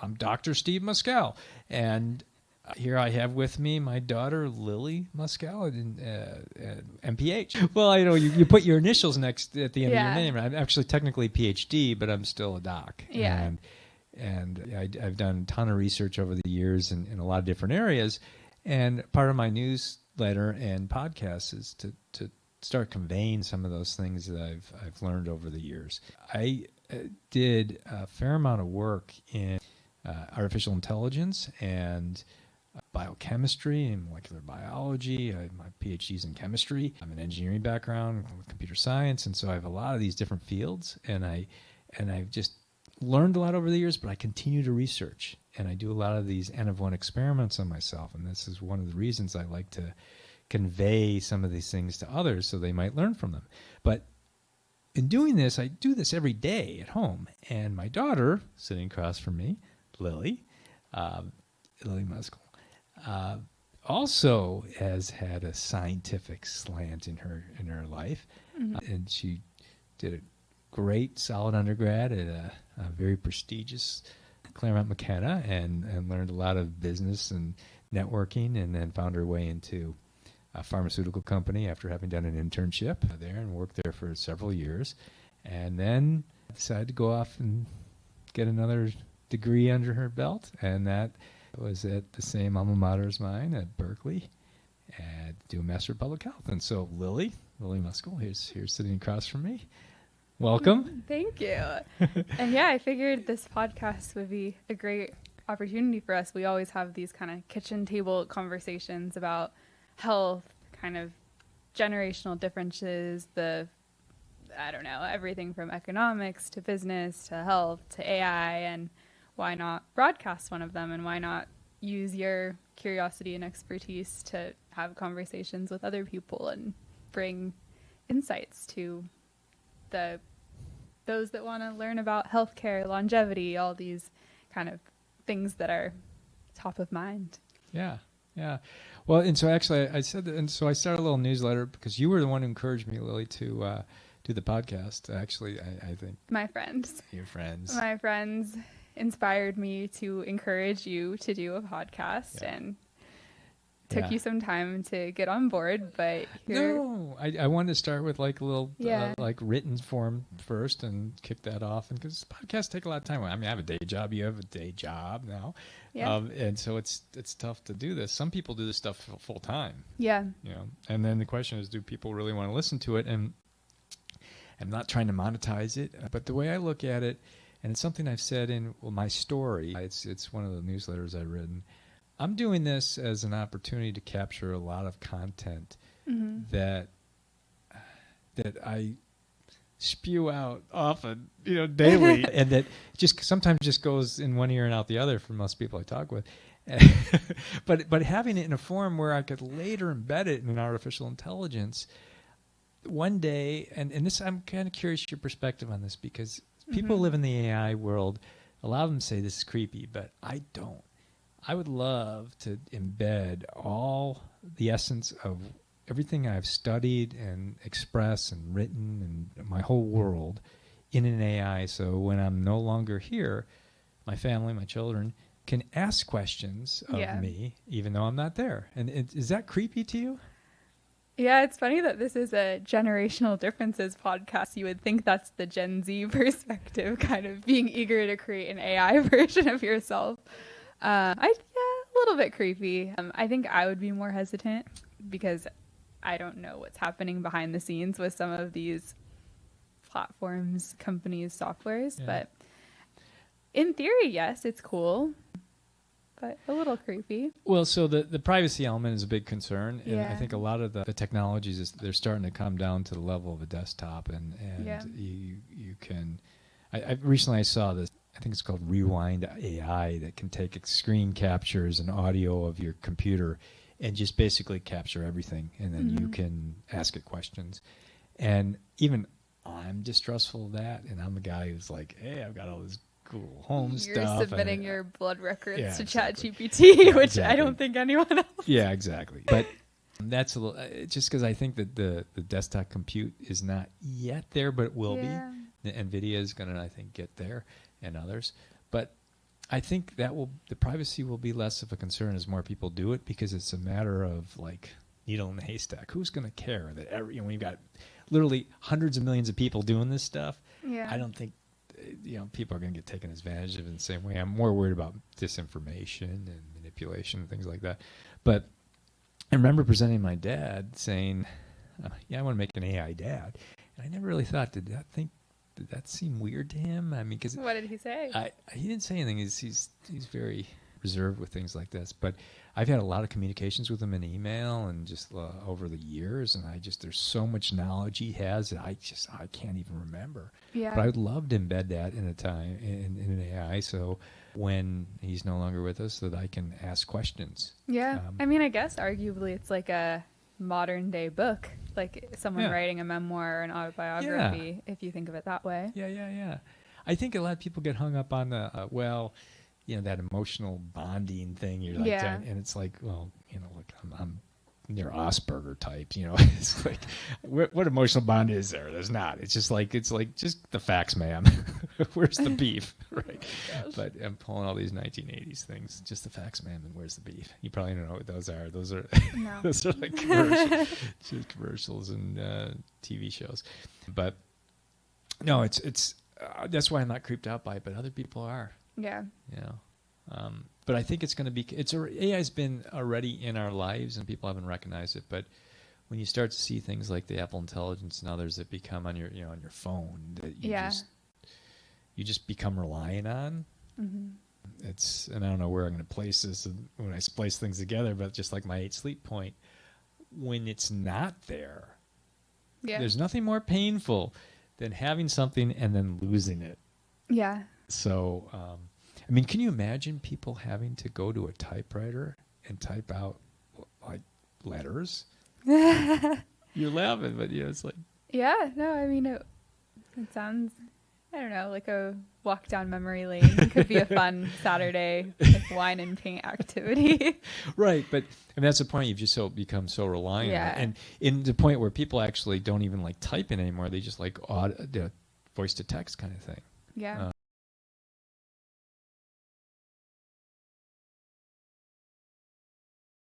I'm Dr. Steve Muscal, and here I have with me my daughter, Lily Muscal, MPH. Well, you put your initials next at the end of your name. I'm actually technically PhD, but I'm still a doc. Yeah. And I've done a ton of research over the years in a lot of different areas. And part of my newsletter and podcast is to start conveying some of those things that I've learned over the years. I did a fair amount of work in artificial intelligence and biochemistry and molecular biology. My PhD's in chemistry. I'm an engineering background with computer science, and so I have a lot of these different fields, and I've just learned a lot over the years, but I continue to research, and I do a lot of these N of 1 experiments on myself, and this is one of the reasons I like to convey some of these things to others so they might learn from them. But in doing this, I do this every day at home, and my daughter, sitting across from me, Lily Muscal, also has had a scientific slant in her life, and she did a great solid undergrad at a very prestigious Claremont McKenna, and learned a lot of business and networking, and then found her way into a pharmaceutical company after having done an internship there and worked there for several years, and then decided to go off and get another degree under her belt, and that was at the same alma mater as mine at Berkeley, and do a Master of Public Health. And so Lily Muscal, here's sitting across from me. Welcome. Thank you. And yeah, I figured this podcast would be a great opportunity for us. We always have these kind of kitchen table conversations about health, kind of generational differences, everything from economics to business to health to AI, and why not broadcast one of them, and why not use your curiosity and expertise to have conversations with other people and bring insights to those that want to learn about healthcare, longevity, all these kind of things that are top of mind. Yeah. Well, and so actually I said that, and so I started a little newsletter because you were the one who encouraged me, Lily, to do the podcast. Actually, I think my friends inspired me to encourage you to do a podcast, and took you some time to get on board, but no, I wanted to start with like a little like written form first and kick that off, and because podcasts take a lot of time. I mean, I have a day job. You have a day job now, and so it's tough to do this. Some people do this stuff full time. Yeah, and then the question is, do people really want to listen to it? And I'm not trying to monetize it, but the way I look at it, and it's something I've said in my story. It's one of the newsletters I've written. I'm doing this as an opportunity to capture a lot of content that I spew out often, daily, and that just sometimes just goes in one ear and out the other for most people I talk with. But having it in a form where I could later embed it in an artificial intelligence one day, and this, I'm kind of curious your perspective on this, because people live in the AI world. A lot of them say this is creepy, but I don't. I would love to embed all the essence of everything I've studied and expressed and written and my whole world in an AI. So when I'm no longer here, my family, my children can ask questions of me, even though I'm not there. And is that creepy to you? Yeah, it's funny that this is a generational differences podcast. You would think that's the Gen Z perspective, kind of being eager to create an AI version of yourself. A little bit creepy. I think I would be more hesitant because I don't know what's happening behind the scenes with some of these platforms, companies, softwares. But in theory, yes, it's cool, but a little creepy. Well, so the privacy element is a big concern. And I think a lot of the technologies, they're starting to come down to the level of a desktop. And you can... Recently I saw this. I think it's called Rewind AI, that can take screen captures and audio of your computer and just basically capture everything, and then you can ask it questions. And even I'm distrustful of that, and I'm a guy who's like, hey, I've got all this cool home stuff. You're submitting your blood records to ChatGPT, which I don't think anyone else. Yeah, exactly. But that's a little, just because I think that the desktop compute is not yet there, but it will be. NVIDIA is going to, I think, get there, and others. But I think the privacy will be less of a concern as more people do it, because it's a matter of like needle in the haystack. Who's going to care that when you've got literally hundreds of millions of people doing this stuff? Yeah. I don't think people are going to get taken advantage of in the same way. I'm more worried about disinformation and manipulation and things like that. But I remember presenting my dad saying, I want to make an AI dad. And I never really thought, did that seem weird to him? I mean, because What did he say? he didn't say anything. He's very reserved with things like this. But I've had a lot of communications with him in email and just over the years, and there's so much knowledge he has that I can't even remember. Yeah. But I would love to embed that in an AI, so when he's no longer with us, that I can ask questions. Yeah. I mean, I guess arguably it's like a modern day book, like someone writing a memoir or an autobiography, if you think of it that way. Yeah. I think a lot of people get hung up on the that emotional bonding thing. You're like, and it's like, well, look, I'm near Asperger type. It's like, what emotional bond is there? There's not. It's like just the facts, ma'am. Where's the beef, right? Gosh. But I'm pulling all these 1980s things. Just the facts, ma'am, and where's the beef? You probably don't know what those are. Those are No. those are like commercials and TV shows. But no, it's that's why I'm not creeped out by it. But other people are. Yeah. But I think it's going to be. AI's been already in our lives, and people haven't recognized it. But when you start to see things like the Apple Intelligence and others that become on your on your phone, that you just become relying on. Mm-hmm. And I don't know where I'm going to place this when I splice things together, but just like my 8 sleep point, when it's not there, there's nothing more painful than having something and then losing it. Yeah. So. I mean, can you imagine people having to go to a typewriter and type out like letters? You're laughing, but it's like. Yeah, no, I mean, it sounds, I don't know, like a walk down memory lane. It could be a fun Saturday like wine and paint activity. Right, but that's the point. You've just become so reliant on it. And in the point where people actually don't even like typing anymore. They just like voice to text kind of thing. Yeah.